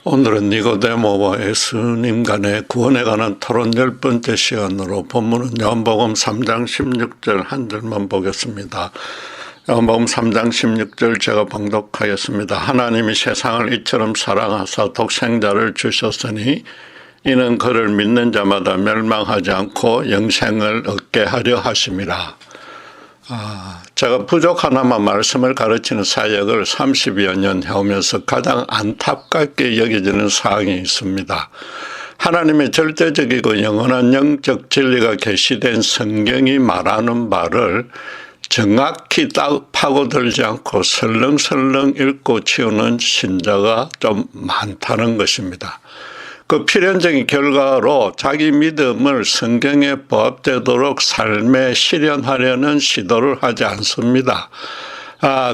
오늘은 니고데모와 예수님 간의 구원에 관한 토론 10번째 시간으로 본문은 요한복음 3장 16절 한 절만 보겠습니다. 요한복음 3장 16절 제가 봉독하겠습니다. 하나님이 세상을 이처럼 사랑하사 독생자를 주셨으니 이는 그를 믿는 자마다 멸망하지 않고 영생을 얻게 하려 하심이라. 제가 부족 하나만 말씀을 가르치는 사역을 30여 년 해오면서 가장 안타깝게 여겨지는 사항이 있습니다. 하나님의 절대적이고 영원한 영적 진리가 계시된 성경이 말하는 바를 정확히 딱 파고들지 않고 설렁설렁 읽고 치우는 신자가 좀 많다는 것입니다. 그 필연적인 결과로 자기 믿음을 성경에 부합되도록 삶에 실현하려는 시도를 하지 않습니다.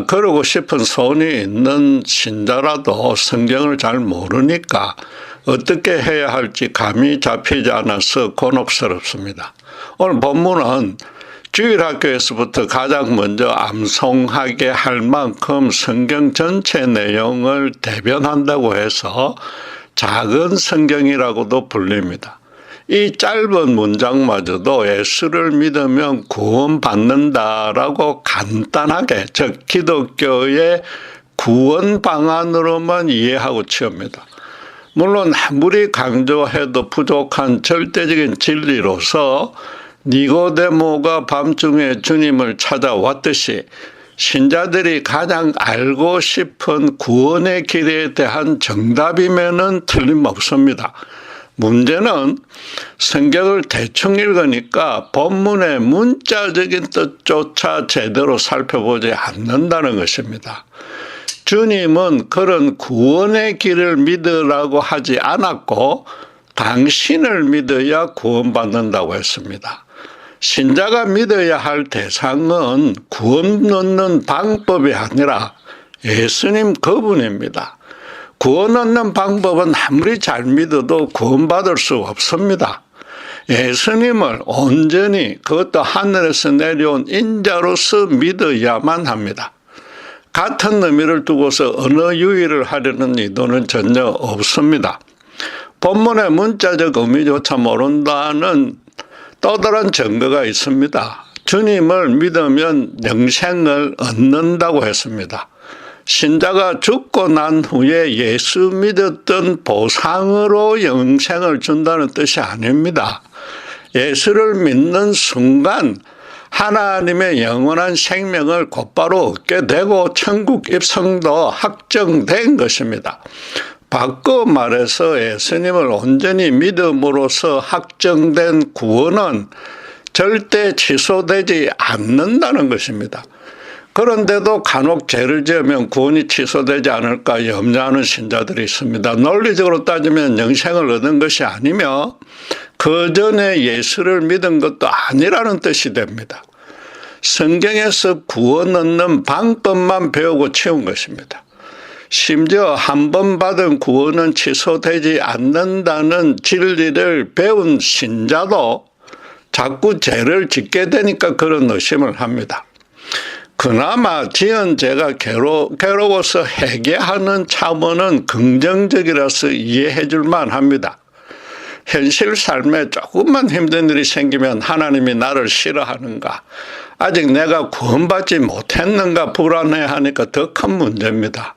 그러고 싶은 소원이 있는 신자라도 성경을 잘 모르니까 어떻게 해야 할지 감이 잡히지 않아서 곤혹스럽습니다. 오늘 본문은 주일학교에서부터 가장 먼저 암송하게 할 만큼 성경 전체 내용을 대변한다고 해서 작은 성경이라고도 불립니다. 이 짧은 문장마저도 예수를 믿으면 구원받는다라고 간단하게, 즉 기독교의 구원 방안으로만 이해하고 치웁니다. 물론 아무리 강조해도 부족한 절대적인 진리로서 니고데모가 밤중에 주님을 찾아왔듯이 신자들이 가장 알고 싶은 구원의 길에 대한 정답이면은 틀림없습니다. 문제는 성경을 대충 읽으니까 본문의 문자적인 뜻조차 제대로 살펴보지 않는다는 것입니다. 주님은 그런 구원의 길을 믿으라고 하지 않았고 당신을 믿어야 구원받는다고 했습니다. 신자가 믿어야 할 대상은 구원 얻는 방법이 아니라 예수님 그분입니다. 구원 얻는 방법은 아무리 잘 믿어도 구원받을 수 없습니다. 예수님을 온전히 그것도 하늘에서 내려온 인자로서 믿어야만 합니다. 같은 의미를 두고서 어느 유의를 하려는 의도는 전혀 없습니다. 본문의 문자적 의미조차 모른다는 또 다른 증거가 있습니다. 주님을 믿으면 영생을 얻는다고 했습니다. 신자가 죽고 난 후에 예수 믿었던 보상으로 영생을 준다는 뜻이 아닙니다. 예수를 믿는 순간 하나님의 영원한 생명을 곧바로 얻게 되고 천국 입성도 확정된 것입니다. 바꿔 말해서 예수님을 온전히 믿음으로써 확정된 구원은 절대 취소되지 않는다는 것입니다. 그런데도 간혹 죄를 지으면 구원이 취소되지 않을까 염려하는 신자들이 있습니다. 논리적으로 따지면 영생을 얻은 것이 아니며 그 전에 예수를 믿은 것도 아니라는 뜻이 됩니다. 성경에서 구원 얻는 방법만 배우고 치운 것입니다. 심지어 한 번 받은 구원은 취소되지 않는다는 진리를 배운 신자도 자꾸 죄를 짓게 되니까 그런 의심을 합니다. 그나마 지은 죄가 괴로워서 회개하는 차원은 긍정적이라서 이해해 줄 만합니다. 현실 삶에 조금만 힘든 일이 생기면 하나님이 나를 싫어하는가, 아직 내가 구원받지 못했는가 불안해하니까 더 큰 문제입니다.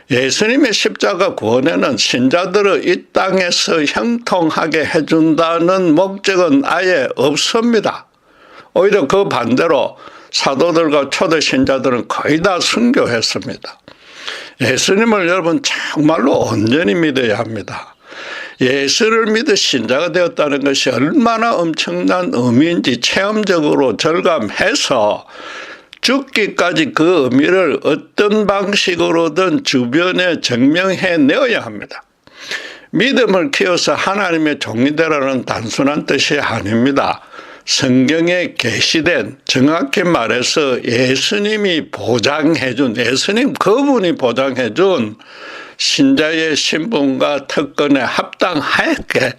예수님의 십자가 구원에는 신자들을 이 땅에서 형통하게 해준다는 목적은 아예 없습니다. 오히려 그 반대로 사도들과 초대 신자들은 거의 다 순교했습니다. 예수님을 여러분 정말로 온전히 믿어야 합니다. 예수를 믿어 신자가 되었다는 것이 얼마나 엄청난 의미인지 체험적으로 절감해서 죽기까지 그 의미를 어떤 방식으로든 주변에 증명해 내어야 합니다. 믿음을 키워서 하나님의 종이 되라는 단순한 뜻이 아닙니다. 성경에 계시된, 정확히 말해서 예수님이 보장해준, 예수님 그분이 보장해준 신자의 신분과 특권에 합당하게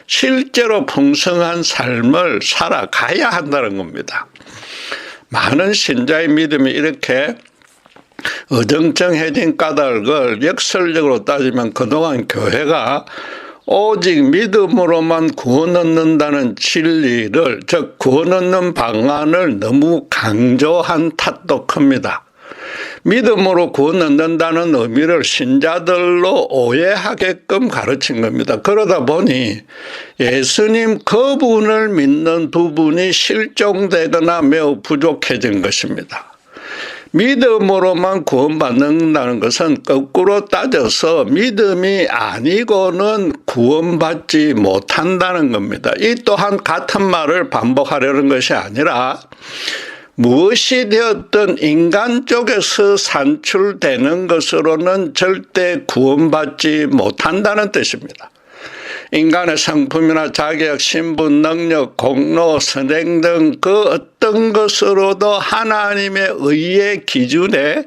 실제로 풍성한 삶을 살아가야 한다는 겁니다. 많은 신자의 믿음이 이렇게 어정쩡해진 까닭을 역설적으로 따지면 그동안 교회가 오직 믿음으로만 구원 얻는다는 진리를, 즉 구원 얻는 방안을 너무 강조한 탓도 큽니다. 믿음으로 구원 얻는다는 의미를 신자들로 오해하게끔 가르친 겁니다. 그러다 보니 예수님 그분을 믿는 부분이 실종되거나 매우 부족해진 것입니다. 믿음으로만 구원받는다는 것은 거꾸로 따져서 믿음이 아니고는 구원받지 못한다는 겁니다. 이 또한 같은 말을 반복하려는 것이 아니라 무엇이 되었든 인간 쪽에서 산출되는 것으로는 절대 구원받지 못한다는 뜻입니다. 인간의 성품이나 자격, 신분, 능력, 공로, 선행 등 그 어떤 것으로도 하나님의 의의 기준에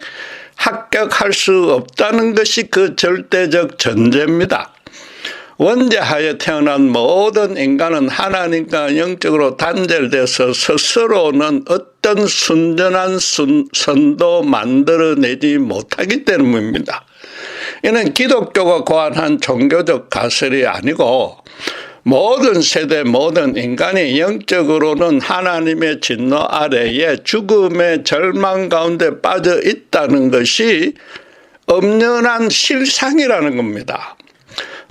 합격할 수 없다는 것이 그 절대적 전제입니다. 원죄하에 태어난 모든 인간은 하나님과 영적으로 단절돼서 스스로는 어떤 순전한 선도 만들어내지 못하기 때문입니다. 이는 기독교가 고안한 종교적 가설이 아니고 모든 세대 모든 인간이 영적으로는 하나님의 진노 아래에 죽음의 절망 가운데 빠져 있다는 것이 엄연한 실상이라는 겁니다.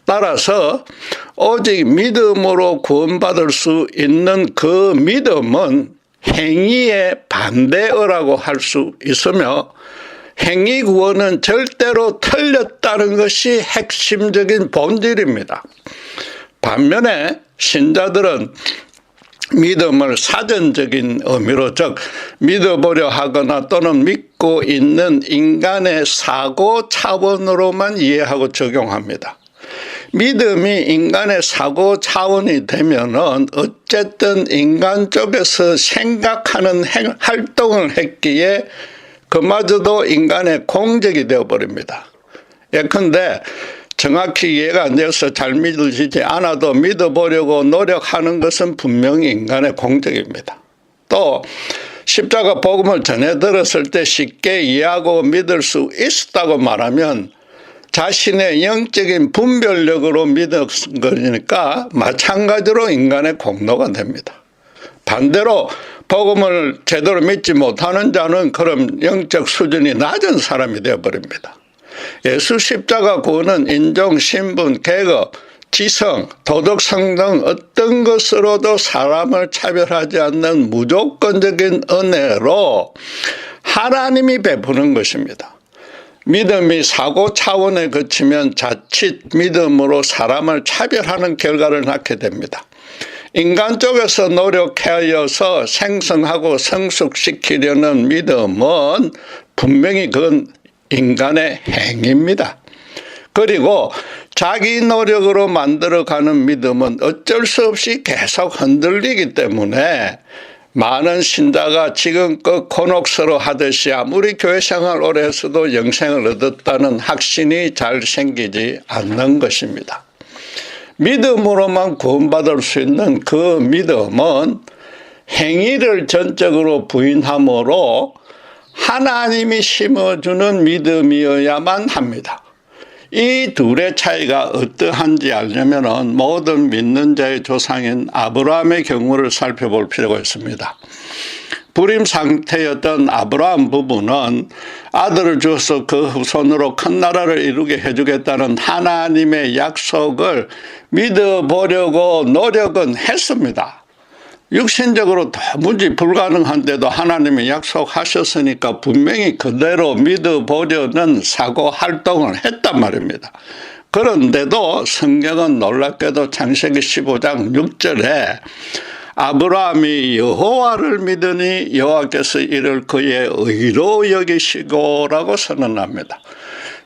따라서 오직 믿음으로 구원받을 수 있는 그 믿음은 행위의 반대어라고 할 수 있으며 행위 구원은 절대로 틀렸다는 것이 핵심적인 본질입니다. 반면에 신자들은 믿음을 사전적인 의미로, 즉 믿어보려 하거나 또는 믿고 있는 인간의 사고 차원으로만 이해하고 적용합니다. 믿음이 인간의 사고 차원이 되면은 어쨌든 인간 쪽에서 생각하는 활동을 했기에 그마저도 인간의 공적이 되어버립니다. 예컨대 정확히 이해가 안 돼서 잘 믿어지지 않아도 믿어보려고 노력하는 것은 분명히 인간의 공적입니다. 또 십자가 복음을 전해 들었을 때 쉽게 이해하고 믿을 수 있었다고 말하면 자신의 영적인 분별력으로 믿은 거니까 마찬가지로 인간의 공로가 됩니다. 반대로 복음을 제대로 믿지 못하는 자는 그럼 영적 수준이 낮은 사람이 되어버립니다. 예수 십자가 구원은 인종, 신분, 계급, 지성, 도덕성 등 어떤 것으로도 사람을 차별하지 않는 무조건적인 은혜로 하나님이 베푸는 것입니다. 믿음이 사고 차원에 그치면 자칫 믿음으로 사람을 차별하는 결과를 낳게 됩니다. 인간 쪽에서 노력하여서 생성하고 성숙시키려는 믿음은 분명히 그건 인간의 행위입니다. 그리고 자기 노력으로 만들어가는 믿음은 어쩔 수 없이 계속 흔들리기 때문에 많은 신자가 지금껏 곤혹스러워 하듯이 아무리 교회 생활 오래 했어도 영생을 얻었다는 확신이 잘 생기지 않는 것입니다. 믿음으로만 구원받을 수 있는 그 믿음은 행위를 전적으로 부인함으로 하나님이 심어주는 믿음이어야만 합니다. 이 둘의 차이가 어떠한지 알려면 모든 믿는 자의 조상인 아브라함의 경우를 살펴볼 필요가 있습니다. 불임 상태였던 아브라함 부부는 아들을 주어서 그 후손으로 큰 나라를 이루게 해주겠다는 하나님의 약속을 믿어보려고 노력은 했습니다. 육신적으로 도무지 불가능한데도 하나님이 약속하셨으니까 분명히 그대로 믿어보려는 사고 활동을 했단 말입니다. 그런데도 성경은 놀랍게도 창세기 15장 6절에 아브라함이 여호와를 믿으니 여호와께서 이를 그의 의로 여기시고라고 선언합니다.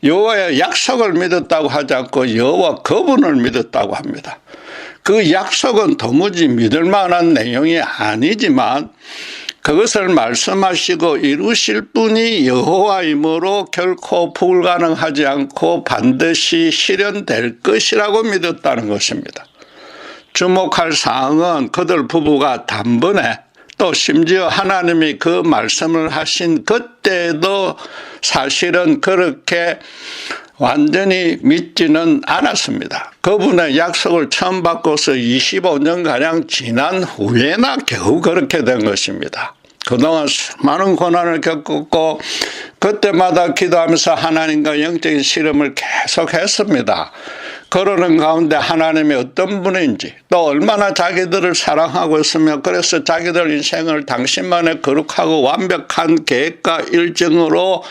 여호와의 약속을 믿었다고 하지 않고 여호와 그분을 믿었다고 합니다. 그 약속은 도무지 믿을 만한 내용이 아니지만 그것을 말씀하시고 이루실 분이 여호와이므로 결코 불가능하지 않고 반드시 실현될 것이라고 믿었다는 것입니다. 주목할 사항은 그들 부부가 단번에 또 심지어 하나님이 그 말씀을 하신 그때도 사실은 그렇게 완전히 믿지는 않았습니다. 그분의 약속을 처음 받고서 25년가량 지난 후에나 겨우 그렇게 된 것입니다. 그동안 많은 고난을 겪었고 그때마다 기도하면서 하나님과 영적인 씨름을 계속했습니다. 그러는 가운데 하나님이 어떤 분인지 또 얼마나 자기들을 사랑하고 있으며 그래서 자기들 인생을 당신만의 거룩하고 완벽한 계획과 일정으로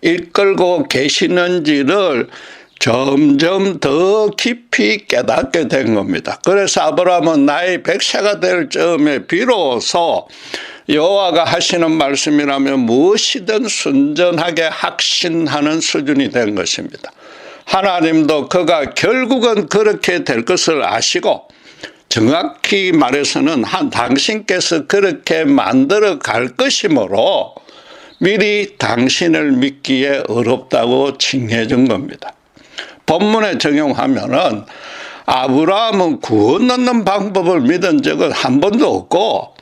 이끌고 계시는지를 점점 더 깊이 깨닫게 된 겁니다. 그래서 아브라함은 나이 100세가 될 즈음에 비로소 여호와가 하시는 말씀이라면 무엇이든 순전하게 확신하는 수준이 된 것입니다. 하나님도 그가 결국은 그렇게 될 것을 아시고 정확히 말해서는 당신께서 그렇게 만들어 갈 것이므로 미리 당신을 믿기에 어렵다고 칭해 준 겁니다. 본문에 적용하면은 아브라함은 구원 얻는 방법을 믿은 적은 한 번도 없고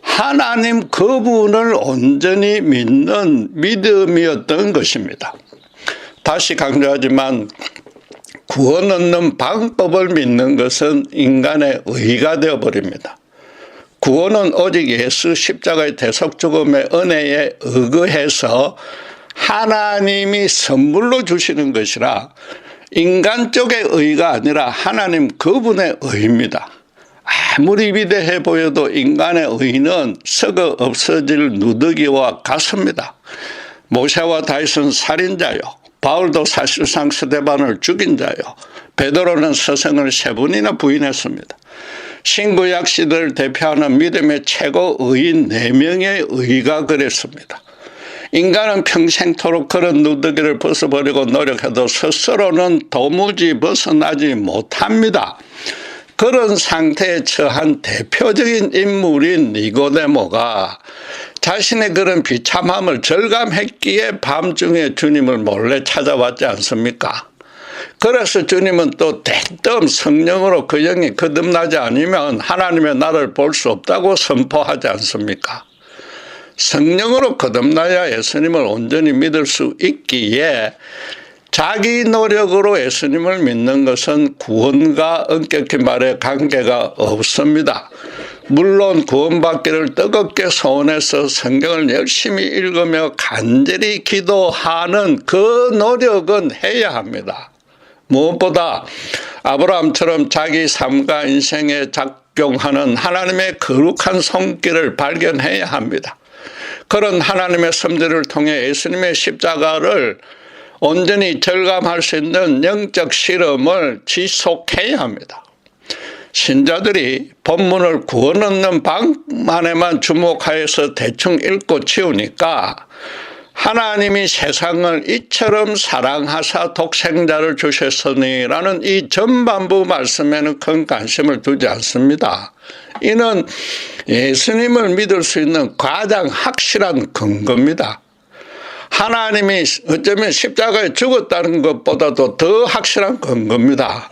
하나님 그분을 온전히 믿는 믿음이었던 것입니다. 다시 강조하지만 구원 얻는 방법을 믿는 것은 인간의 의가 되어버립니다. 구원은 오직 예수 십자가의 대속 죽음의 은혜에 의거해서 하나님이 선물로 주시는 것이라 인간 쪽의 의가 아니라 하나님 그분의 의입니다. 아무리 위대해 보여도 인간의 의는 썩어 없어질 누더기와 같습니다. 모세와 다윗은 살인자요. 바울도 사실상 스데반을 죽인 자요. 베드로는 스승을 3번이나 부인했습니다. 신구약 시대를 대표하는 믿음의 최고 의인 4명의 의가 그랬습니다. 인간은 평생토록 그런 누더기를 벗어버리고 노력해도 스스로는 도무지 벗어나지 못합니다. 그런 상태에 처한 대표적인 인물인 니고데모가 자신의 그런 비참함을 절감했기에 밤중에 주님을 몰래 찾아왔지 않습니까? 그래서 주님은 또 대뜸 성령으로 그 영이 거듭나지 않으면 하나님의 나라를 볼 수 없다고 선포하지 않습니까? 성령으로 거듭나야 예수님을 온전히 믿을 수 있기에 자기 노력으로 예수님을 믿는 것은 구원과 엄격히 말해 관계가 없습니다. 물론 구원받기를 뜨겁게 소원해서 성경을 열심히 읽으며 간절히 기도하는 그 노력은 해야 합니다. 무엇보다 아브라함처럼 자기 삶과 인생에 작용하는 하나님의 거룩한 손길을 발견해야 합니다. 그런 하나님의 섭리를 통해 예수님의 십자가를 온전히 절감할 수 있는 영적 실험을 지속해야 합니다. 신자들이 본문을 구원 얻는 방만에만 주목하여서 대충 읽고 치우니까 하나님이 세상을 이처럼 사랑하사 독생자를 주셨으니라는 이 전반부 말씀에는 큰 관심을 두지 않습니다. 이는 예수님을 믿을 수 있는 가장 확실한 근거입니다. 하나님이 어쩌면 십자가에 죽었다는 것보다도 더 확실한 근거입니다.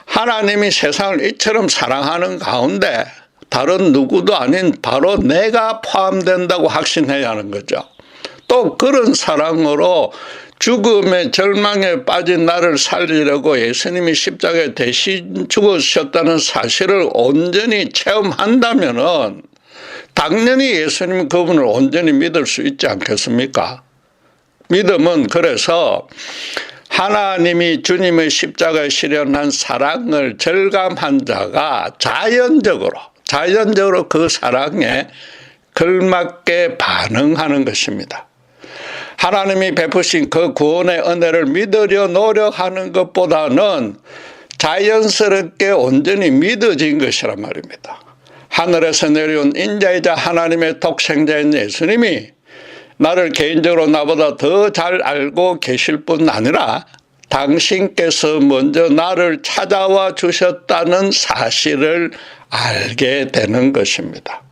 하나님이 세상을 이처럼 사랑하는 가운데 다른 누구도 아닌 바로 내가 포함된다고 확신해야 하는 거죠. 또 그런 사랑으로 죽음의 절망에 빠진 나를 살리려고 예수님이 십자가에 대신 죽으셨다는 사실을 온전히 체험한다면은 당연히 예수님 그분을 온전히 믿을 수 있지 않겠습니까? 믿음은 그래서 하나님이 주님의 십자가에 실현한 사랑을 절감한 자가 자연적으로 그 사랑에 걸맞게 반응하는 것입니다. 하나님이 베푸신 그 구원의 은혜를 믿으려 노력하는 것보다는 자연스럽게 온전히 믿어진 것이란 말입니다. 하늘에서 내려온 인자이자 하나님의 독생자인 예수님이 나를 개인적으로 나보다 더 잘 알고 계실 뿐 아니라 당신께서 먼저 나를 찾아와 주셨다는 사실을 알게 되는 것입니다.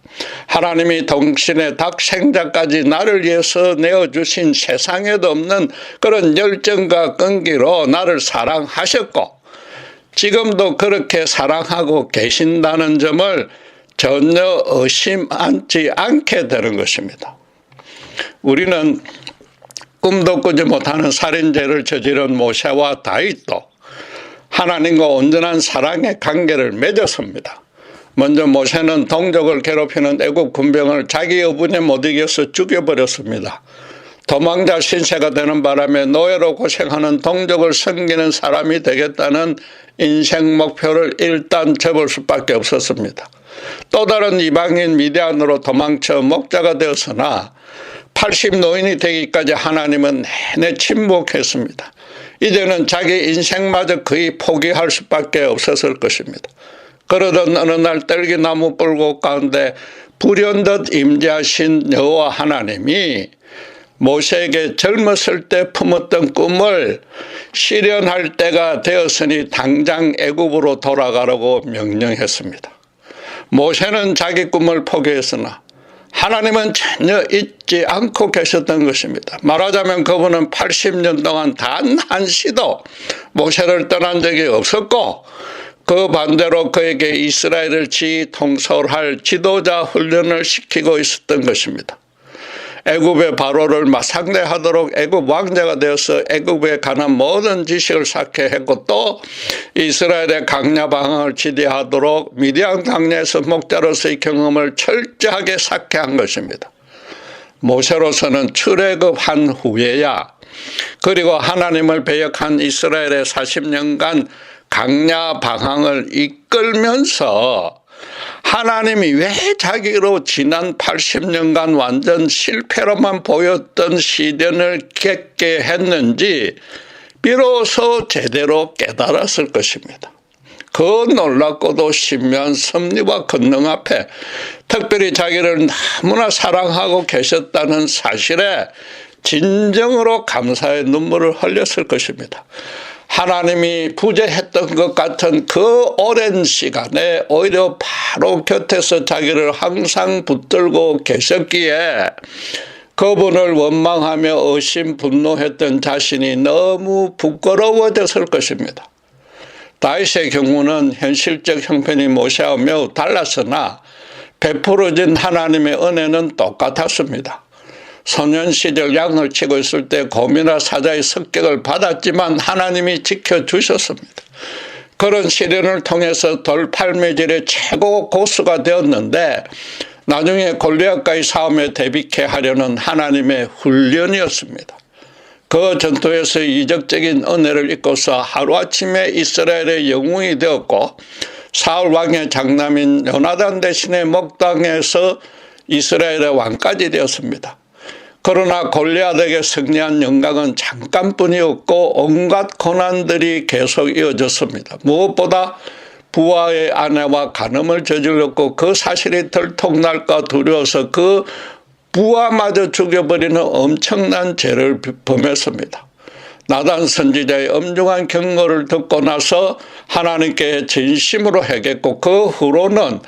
하나님이 동신의 독생자까지 나를 위해서 내어주신 세상에도 없는 그런 열정과 끈기로 나를 사랑하셨고 지금도 그렇게 사랑하고 계신다는 점을 전혀 의심하지 않게 되는 것입니다. 우리는 꿈도 꾸지 못하는 살인죄를 저지른 모세와 다윗도 하나님과 온전한 사랑의 관계를 맺었습니다. 먼저 모세는 동족을 괴롭히는 애국 군병을 자기 어부에 못 이겨서 죽여버렸습니다. 도망자 신세가 되는 바람에 노예로 고생하는 동족을 섬기는 사람이 되겠다는 인생 목표를 일단 접을 수밖에 없었습니다. 또 다른 이방인 미디안으로 도망쳐 목자가 되었으나 80 노인이 되기까지 하나님은 내내 침묵했습니다. 이제는 자기 인생마저 거의 포기할 수밖에 없었을 것입니다. 그러던 어느 날 딸기나무 뿔곡 가운데 불현듯 임재하신 여호와 하나님이 모세에게 젊었을 때 품었던 꿈을 실현할 때가 되었으니 당장 애굽으로 돌아가라고 명령했습니다. 모세는 자기 꿈을 포기했으나 하나님은 전혀 잊지 않고 계셨던 것입니다. 말하자면 그분은 80년 동안 단 한시도 모세를 떠난 적이 없었고 그 반대로 그에게 이스라엘을 통솔할 지도자 훈련을 시키고 있었던 것입니다. 애굽의 바로를 상대하도록 애굽 왕자가 되어서 애굽에 관한 모든 지식을 쌓게 했고 또 이스라엘의 강야 방황을 지도하도록 미디안 강야에서 목자로서의 경험을 철저하게 쌓게 한 것입니다. 모세로서는 출애굽한 후에야 그리고 하나님을 배역한 이스라엘의 40년간 강야 방황을 이끌면서 하나님이 왜 자기로 지난 80년간 완전 실패로만 보였던 시련을 겪게 했는지 비로소 제대로 깨달았을 것입니다. 그 놀랍고도 신묘한 섭리와 권능 앞에 특별히 자기를 너무나 사랑하고 계셨다는 사실에 진정으로 감사의 눈물을 흘렸을 것입니다. 하나님이 부재했던 것 같은 그 오랜 시간에 오히려 바로 곁에서 자기를 항상 붙들고 계셨기에 그분을 원망하며 의심 분노했던 자신이 너무 부끄러워졌을 것입니다. 다윗의 경우는 현실적 형편이 모세와 매우 달랐으나 베풀어진 하나님의 은혜는 똑같았습니다. 소년 시절 양을 치고 있을 때 곰이나 사자의 습격을 받았지만 하나님이 지켜주셨습니다. 그런 시련을 통해서 돌팔매질의 최고 고수가 되었는데 나중에 골리앗과의 싸움에 대비케 하려는 하나님의 훈련이었습니다. 그 전투에서 이적적인 은혜를 입고서 하루아침에 이스라엘의 영웅이 되었고 사울 왕의 장남인 요나단 대신에 목당에서 이스라엘의 왕까지 되었습니다. 그러나 골리앗에게 승리한 영광은 잠깐뿐이었고 온갖 고난들이 계속 이어졌습니다. 무엇보다 부하의 아내와 간음을 저질렀고 그 사실이 들통날까 두려워서 그 부하마저 죽여버리는 엄청난 죄를 범했습니다. 나단 선지자의 엄중한 경고를 듣고 나서 하나님께 진심으로 회개했고 그 후로는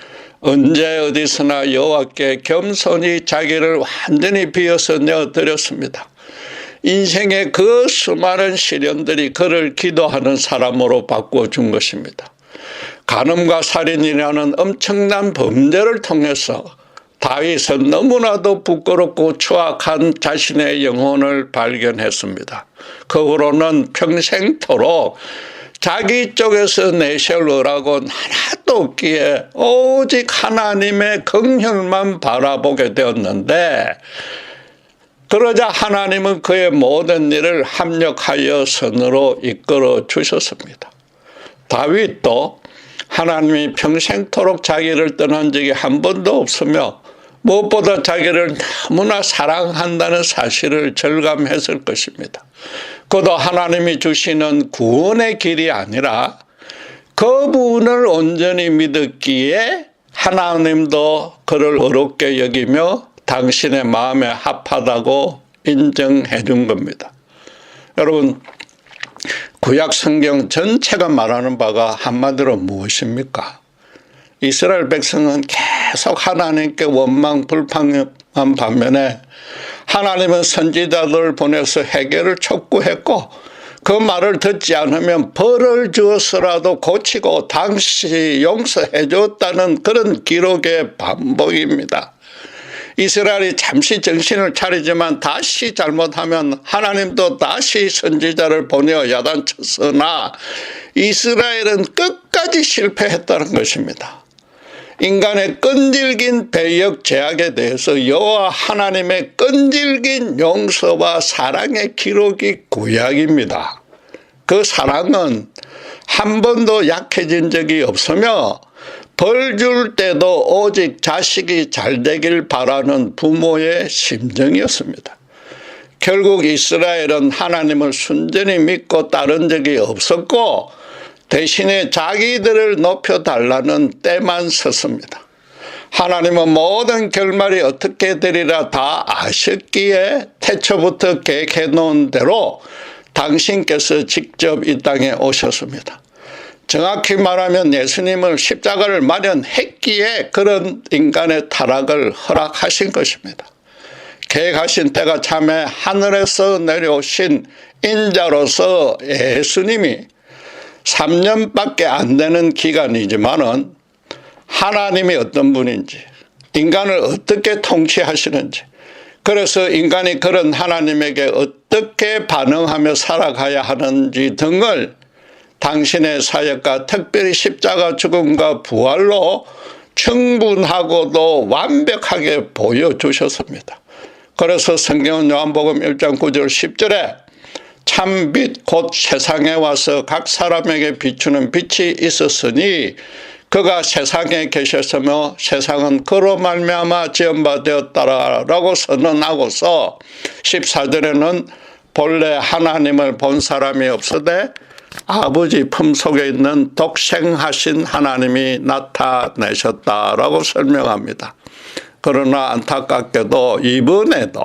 언제 어디서나 여호와께 겸손히 자기를 완전히 비워서 내어드렸습니다. 인생의 그 수많은 시련들이 그를 기도하는 사람으로 바꿔준 것입니다. 간음과 살인이라는 엄청난 범죄를 통해서 다윗은 너무나도 부끄럽고 추악한 자신의 영혼을 발견했습니다. 그 후로는 평생토록 자기 쪽에서 내세울 의락은 하나도 없기에 오직 하나님의 긍휼만 바라보게 되었는데 그러자 하나님은 그의 모든 일을 합력하여 선으로 이끌어 주셨습니다. 다윗도 하나님이 평생토록 자기를 떠난 적이 한 번도 없으며 무엇보다 자기를 너무나 사랑한다는 사실을 절감했을 것입니다. 그도 하나님이 주시는 구원의 길이 아니라 그분을 온전히 믿었기에 하나님도 그를 어렵게 여기며 당신의 마음에 합하다고 인정해 준 겁니다. 여러분, 구약 성경 전체가 말하는 바가 한마디로 무엇입니까? 이스라엘 백성은 계속 하나님께 원망 불평한 반면에 하나님은 선지자들을 보내서 해결을 촉구했고 그 말을 듣지 않으면 벌을 주어서라도 고치고 당시 용서해 줬다는 그런 기록의 반복입니다. 이스라엘이 잠시 정신을 차리지만 다시 잘못하면 하나님도 다시 선지자를 보내어 야단쳤으나 이스라엘은 끝까지 실패했다는 것입니다. 인간의 끈질긴 배역 제약에 대해서 여호와 하나님의 끈질긴 용서와 사랑의 기록이 구약입니다. 그 사랑은 한 번도 약해진 적이 없으며 벌 줄 때도 오직 자식이 잘 되길 바라는 부모의 심정이었습니다. 결국 이스라엘은 하나님을 순전히 믿고 따른 적이 없었고 대신에 자기들을 높여달라는 때만 섰습니다. 하나님은 모든 결말이 어떻게 되리라 다 아셨기에 태초부터 계획해 놓은 대로 당신께서 직접 이 땅에 오셨습니다. 정확히 말하면 예수님을 십자가를 마련했기에 그런 인간의 타락을 허락하신 것입니다. 계획하신 때가 참에 하늘에서 내려오신 인자로서 예수님이 3년밖에 안 되는 기간이지만은 하나님이 어떤 분인지, 인간을 어떻게 통치하시는지, 그래서 인간이 그런 하나님에게 어떻게 반응하며 살아가야 하는지 등을 당신의 사역과 특별히 십자가 죽음과 부활로 충분하고도 완벽하게 보여주셨습니다. 그래서 성경은 요한복음 1장 9절 10절에 참빛 곧 세상에 와서 각 사람에게 비추는 빛이 있었으니 그가 세상에 계셨으며 세상은 그로 말미암아 지음받았다라고 선언하고서 14절에는 본래 하나님을 본 사람이 없으되 아버지 품속에 있는 독생하신 하나님이 나타내셨다라고 설명합니다. 그러나 안타깝게도 이번에도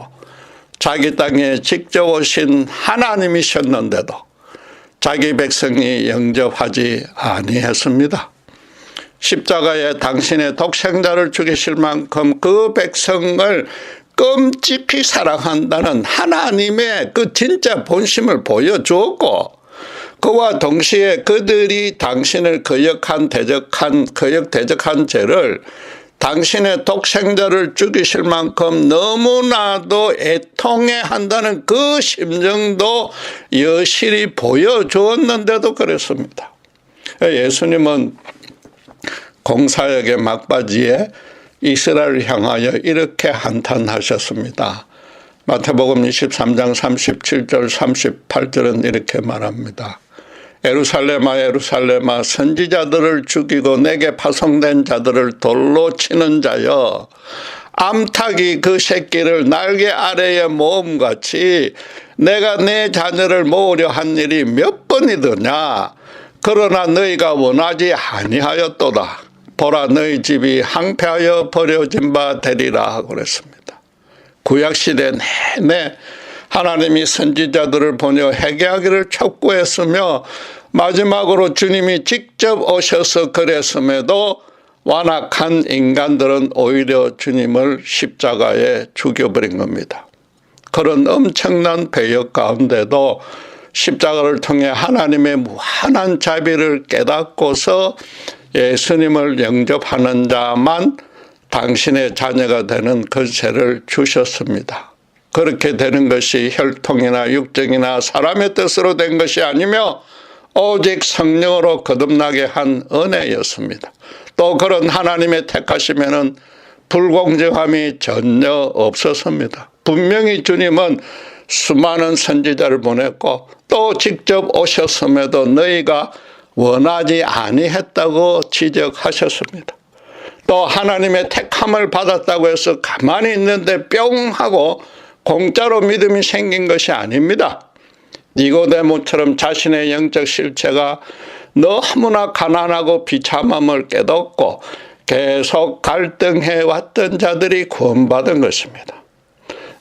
자기 땅에 직접 오신 하나님이셨는데도 자기 백성이 영접하지 아니했습니다. 십자가에 당신의 독생자를 죽이실 만큼 그 백성을 끔찍히 사랑한다는 하나님의 그 진짜 본심을 보여주었고 그와 동시에 그들이 당신을 거역한 대적한 죄를 당신의 독생자를 죽이실 만큼 너무나도 애통해 한다는 그 심정도 여실히 보여주었는데도 그랬습니다. 예수님은 공사역의 막바지에 이스라엘을 향하여 이렇게 한탄하셨습니다. 마태복음 23장 37절 38절은 이렇게 말합니다. 예루살렘아 예루살렘아 선지자들을 죽이고 내게 파송된 자들을 돌로 치는 자여 암탉이 그 새끼를 날개 아래에 모음같이 내가 내 자녀를 모으려 한 일이 몇 번이더냐. 그러나 너희가 원하지 아니하였도다. 보라 너희 집이 항폐하여 버려진 바 되리라 하고 그랬습니다. 구약시대 내내 하나님이 선지자들을 보내어 회개하기를 촉구했으며 마지막으로 주님이 직접 오셔서 그랬음에도 완악한 인간들은 오히려 주님을 십자가에 죽여버린 겁니다. 그런 엄청난 배역 가운데도 십자가를 통해 하나님의 무한한 자비를 깨닫고서 예수님을 영접하는 자만 당신의 자녀가 되는 권세를 주셨습니다. 그렇게 되는 것이 혈통이나 육정이나 사람의 뜻으로 된 것이 아니며 오직 성령으로 거듭나게 한 은혜였습니다. 또 그런 하나님의 택하심에는 불공정함이 전혀 없었습니다. 분명히 주님은 수많은 선지자를 보냈고 또 직접 오셨음에도 너희가 원하지 아니했다고 지적하셨습니다. 또 하나님의 택함을 받았다고 해서 가만히 있는데 뿅 하고 공짜로 믿음이 생긴 것이 아닙니다. 니고데모처럼 자신의 영적 실체가 너무나 가난하고 비참함을 깨닫고 계속 갈등해 왔던 자들이 구원받은 것입니다.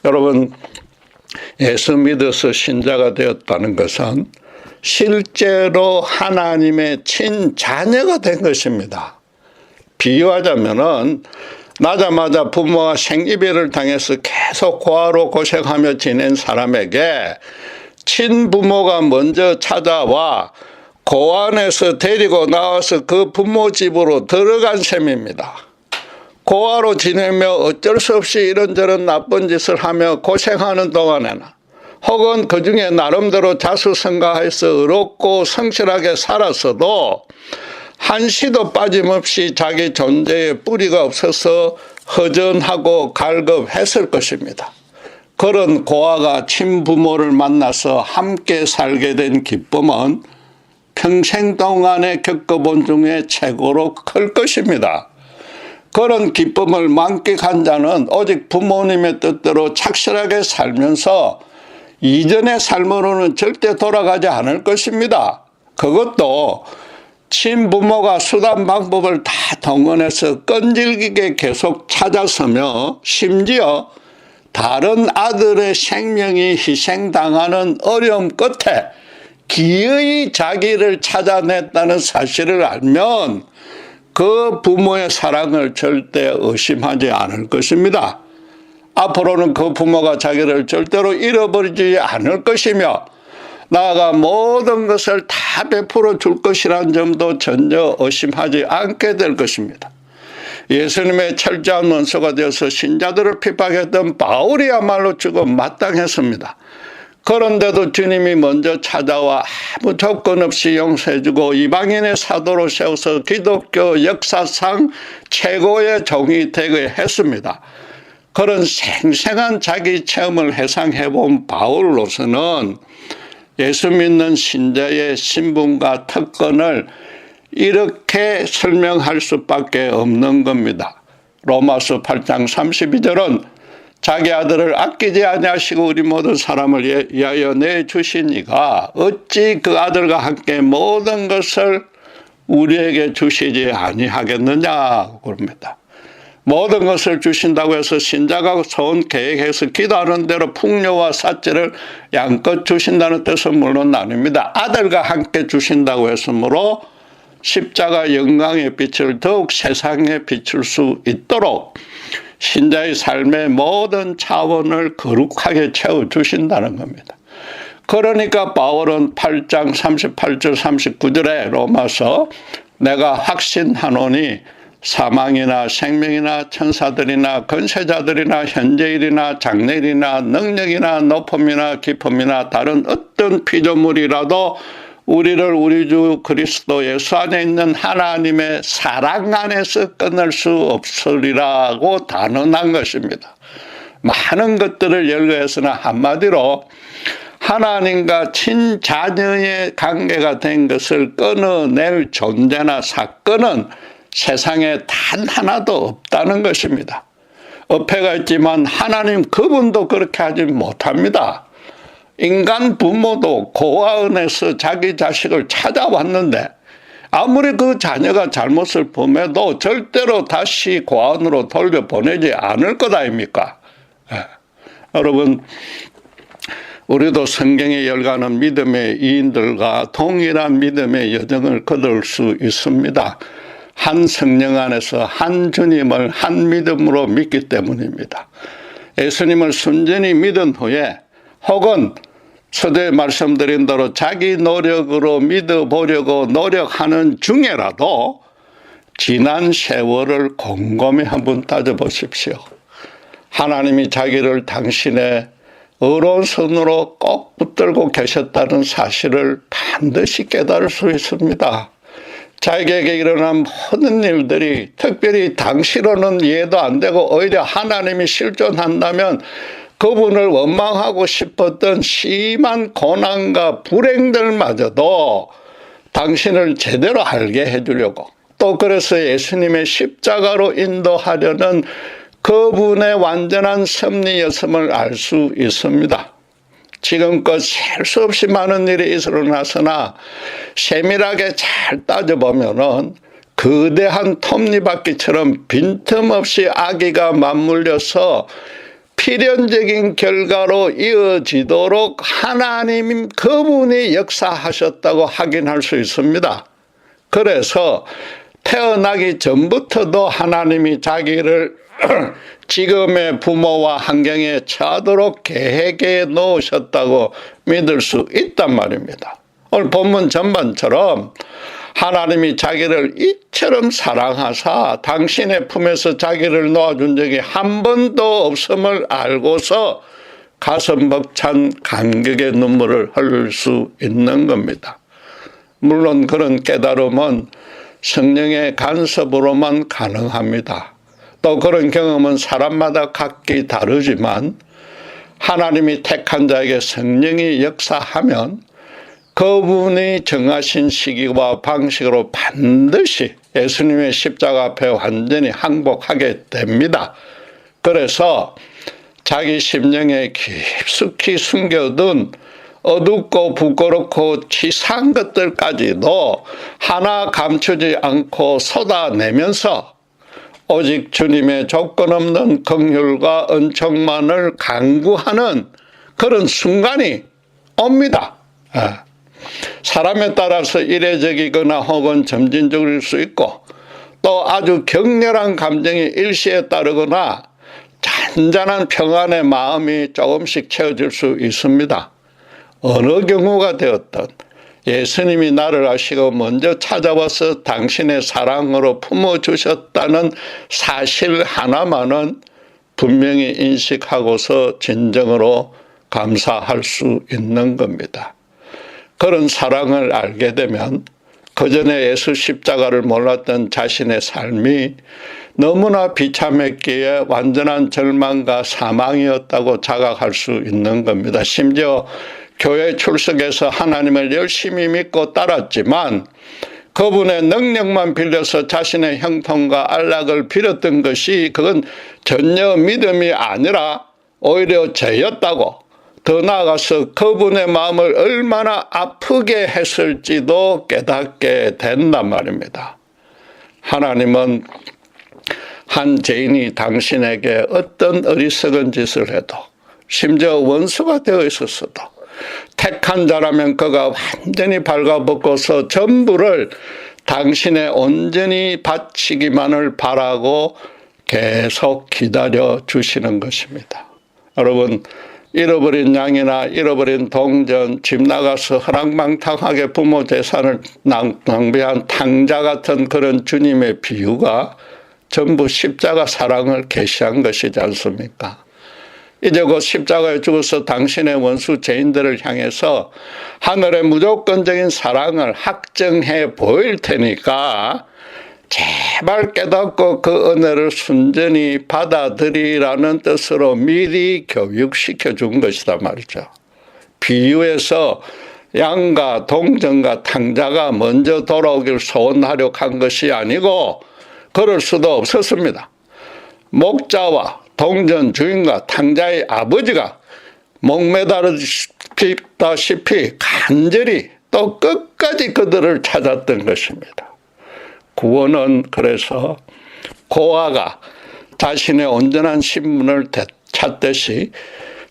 여러분, 예수 믿어서 신자가 되었다는 것은 실제로 하나님의 친자녀가 된 것입니다. 비유하자면은 나자마자 부모와 생이별을 당해서 계속 고아로 고생하며 지낸 사람에게 친부모가 먼저 찾아와 고아원에서 데리고 나와서 그 부모 집으로 들어간 셈입니다. 고아로 지내며 어쩔 수 없이 이런저런 나쁜 짓을 하며 고생하는 동안에나 혹은 그 중에 나름대로 자수성가해서 의롭고 성실하게 살았어도 한시도 빠짐없이 자기 존재에 뿌리가 없어서 허전하고 갈급했을 것입니다. 그런 고아가 친부모를 만나서 함께 살게 된 기쁨은 평생 동안에 겪어본 중에 최고로 클 것입니다. 그런 기쁨을 만끽한 자는 오직 부모님의 뜻대로 착실하게 살면서 이전의 삶으로는 절대 돌아가지 않을 것입니다. 그것도 친부모가 수단 방법을 다 동원해서 끈질기게 계속 찾아서며 심지어 다른 아들의 생명이 희생당하는 어려움 끝에 기어이 자기를 찾아냈다는 사실을 알면 그 부모의 사랑을 절대 의심하지 않을 것입니다. 앞으로는 그 부모가 자기를 절대로 잃어버리지 않을 것이며 나아가 모든 것을 다 베풀어 줄 것이라는 점도 전혀 의심하지 않게 될 것입니다. 예수님의 철저한 원수가 되어서 신자들을 핍박했던 바울이야말로 죽어 마땅했습니다. 그런데도 주님이 먼저 찾아와 아무 조건 없이 용서해주고 이방인의 사도로 세워서 기독교 역사상 최고의 종이 되게 했습니다. 그런 생생한 자기 체험을 회상해본 바울로서는 예수 믿는 신자의 신분과 특권을 이렇게 설명할 수밖에 없는 겁니다. 로마서 8장 32절은 자기 아들을 아끼지 아니하시고 우리 모든 사람을 위하여 내주신 이가 어찌 그 아들과 함께 모든 것을 우리에게 주시지 아니하겠느냐 그럽니다. 모든 것을 주신다고 해서 신자가 소원 계획해서 기도하는 대로 풍요와 삿제를 양껏 주신다는 뜻은 물론 아닙니다. 아들과 함께 주신다고 했으므로 십자가 영광의 빛을 더욱 세상에 비출 수 있도록 신자의 삶의 모든 차원을 거룩하게 채워주신다는 겁니다. 그러니까 바울은 8장 38절 39절에 로마서 내가 확신하노니 사망이나 생명이나 천사들이나 권세자들이나 현재일이나 장래일이나 능력이나 높음이나 깊음이나 다른 어떤 피조물이라도 우리를 우리 주 그리스도 예수 안에 있는 하나님의 사랑 안에서 끊을 수 없으리라고 단언한 것입니다. 많은 것들을 열거해서는 한마디로 하나님과 친자녀의 관계가 된 것을 끊어낼 존재나 사건은 세상에 단 하나도 없다는 것입니다. 어폐가 있지만 하나님 그분도 그렇게 하지 못합니다. 인간 부모도 고아원에서 자기 자식을 찾아왔는데 아무리 그 자녀가 잘못을 범해도 절대로 다시 고아원으로 돌려보내지 않을 것 아닙니까? 여러분, 우리도 성경에 열가는 믿음의 이인들과 동일한 믿음의 여정을 거둘 수 있습니다. 한 성령 안에서 한 주님을 한 믿음으로 믿기 때문입니다. 예수님을 순전히 믿은 후에 혹은 서두에 말씀드린 대로 자기 노력으로 믿어보려고 노력하는 중에라도 지난 세월을 곰곰이 한번 따져보십시오. 하나님이 자기를 당신의 의로운 손으로 꼭 붙들고 계셨다는 사실을 반드시 깨달을 수 있습니다. 자기에게 일어난 모든 일들이 특별히 당시로는 이해도 안 되고 오히려 하나님이 실존한다면 그분을 원망하고 싶었던 심한 고난과 불행들마저도 당신을 제대로 알게 해주려고 또 그래서 예수님의 십자가로 인도하려는 그분의 완전한 섭리였음을 알 수 있습니다. 지금껏 셀 수 없이 많은 일이 일어나서나 세밀하게 잘 따져보면은 거대한 톱니바퀴처럼 빈틈없이 악의가 맞물려서 필연적인 결과로 이어지도록 하나님 그분이 역사하셨다고 확인할 수 있습니다. 그래서 태어나기 전부터도 하나님이 자기를 지금의 부모와 환경에 처하도록 계획에 넣으셨다고 믿을 수 있단 말입니다. 오늘 본문 전반처럼 하나님이 자기를 이처럼 사랑하사 당신의 품에서 자기를 놓아준 적이 한 번도 없음을 알고서 가슴 벅찬 감격의 눈물을 흘릴 수 있는 겁니다. 물론 그런 깨달음은 성령의 간섭으로만 가능합니다. 또 그런 경험은 사람마다 각기 다르지만 하나님이 택한 자에게 성령이 역사하면 그분이 정하신 시기와 방식으로 반드시 예수님의 십자가 앞에 완전히 항복하게 됩니다. 그래서 자기 심령에 깊숙이 숨겨둔 어둡고 부끄럽고 치사한 것들까지도 하나 감추지 않고 쏟아내면서 오직 주님의 조건 없는 긍휼과 은총만을 간구하는 그런 순간이 옵니다. 사람에 따라서 이례적이거나 혹은 점진적일 수 있고 또 아주 격렬한 감정이 일시에 따르거나 잔잔한 평안의 마음이 조금씩 채워질 수 있습니다. 어느 경우가 되었든 예수님이 나를 아시고 먼저 찾아와서 당신의 사랑으로 품어주셨다는 사실 하나만은 분명히 인식하고서 진정으로 감사할 수 있는 겁니다. 그런 사랑을 알게 되면 그전에 예수 십자가를 몰랐던 자신의 삶이 너무나 비참했기에 완전한 절망과 사망이었다고 자각할 수 있는 겁니다. 심지어 교회 출석해서 하나님을 열심히 믿고 따랐지만 그분의 능력만 빌려서 자신의 형통과 안락을 빌었던 것이 그건 전혀 믿음이 아니라 오히려 죄였다고, 더 나아가서 그분의 마음을 얼마나 아프게 했을지도 깨닫게 된단 말입니다. 하나님은 한 죄인이 당신에게 어떤 어리석은 짓을 해도, 심지어 원수가 되어 있었어도 택한 자라면 그가 완전히 발가벗고서 전부를 당신의 온전히 바치기만을 바라고 계속 기다려 주시는 것입니다. 여러분, 잃어버린 양이나 잃어버린 동전, 집 나가서 허랑방탕하게 부모 재산을 낭비한 탕자 같은 그런 주님의 비유가 전부 십자가 사랑을 계시한 것이지 않습니까? 이제 그 십자가에 죽어서 당신의 원수 죄인들을 향해서 하늘의 무조건적인 사랑을 확정해 보일 테니까 제발 깨닫고 그 은혜를 순전히 받아들이라는 뜻으로 미리 교육시켜 준 것이다 말이죠. 비유에서 양과 동전과 탕자가 먼저 돌아오길 소원하려 한 것이 아니고 그럴 수도 없었습니다. 목자와 동전 주인과 탕자의 아버지가 목매다르다시피 간절히 또 끝까지 그들을 찾았던 것입니다. 구원은 그래서 고아가 자신의 온전한 신분을 찾듯이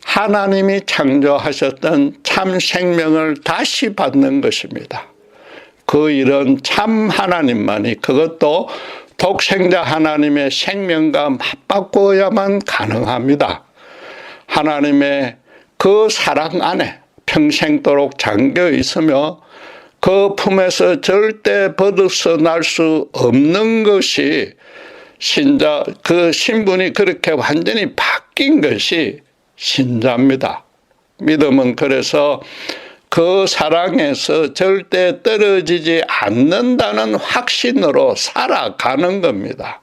하나님이 창조하셨던 참 생명을 다시 받는 것입니다. 그 일은 참 하나님만이, 그것도 독생자 하나님의 생명과 맞바꾸어야만 가능합니다. 하나님의 그 사랑 안에 평생도록 잠겨 있으며 그 품에서 절대 벗어날 수 없는 것이 신자, 그 신분이 그렇게 완전히 바뀐 것이 신자입니다. 믿음은 그래서 그 사랑에서 절대 떨어지지 않는다는 확신으로 살아가는 겁니다.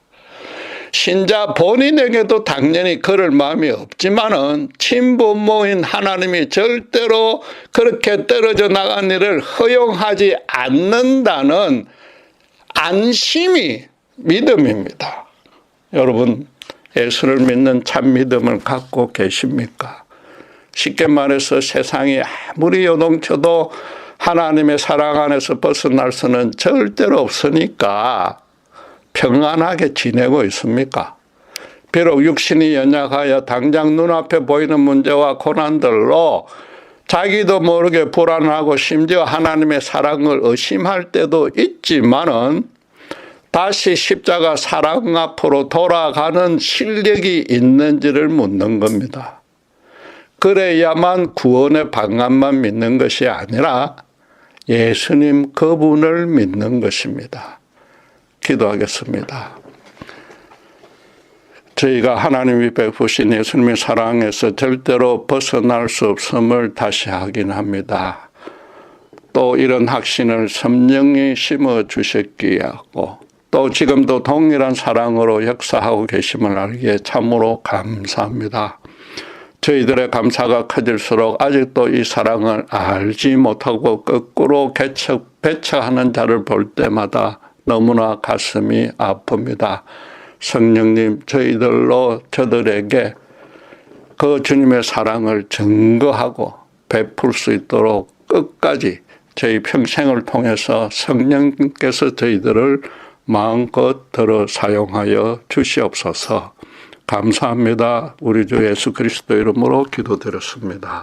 신자 본인에게도 당연히 그럴 마음이 없지만은 친부모인 하나님이 절대로 그렇게 떨어져 나간 일을 허용하지 않는다는 안심이 믿음입니다. 여러분, 예수를 믿는 참 믿음을 갖고 계십니까? 쉽게 말해서 세상이 아무리 요동쳐도 하나님의 사랑 안에서 벗어날 수는 절대로 없으니까 평안하게 지내고 있습니까? 비록 육신이 연약하여 당장 눈앞에 보이는 문제와 고난들로 자기도 모르게 불안하고 심지어 하나님의 사랑을 의심할 때도 있지만은 다시 십자가 사랑 앞으로 돌아가는 실력이 있는지를 묻는 겁니다. 그래야만 구원의 방안만 믿는 것이 아니라 예수님 그분을 믿는 것입니다. 기도하겠습니다. 저희가 하나님이 베푸신 예수님의 사랑에서 절대로 벗어날 수 없음을 다시 확인합니다. 또 이런 확신을 성령이 심어주셨기에 하고 또 지금도 동일한 사랑으로 역사하고 계심을 알기에 참으로 감사합니다. 저희들의 감사가 커질수록 아직도 이 사랑을 알지 못하고 거꾸로 배척하는 자를 볼 때마다 너무나 가슴이 아픕니다. 성령님, 저들에게 그 주님의 사랑을 증거하고 베풀 수 있도록 끝까지 저희 평생을 통해서 성령께서 저희들을 마음껏 들어 사용하여 주시옵소서. 감사합니다. 우리 주 예수 그리스도 이름으로 기도드렸습니다.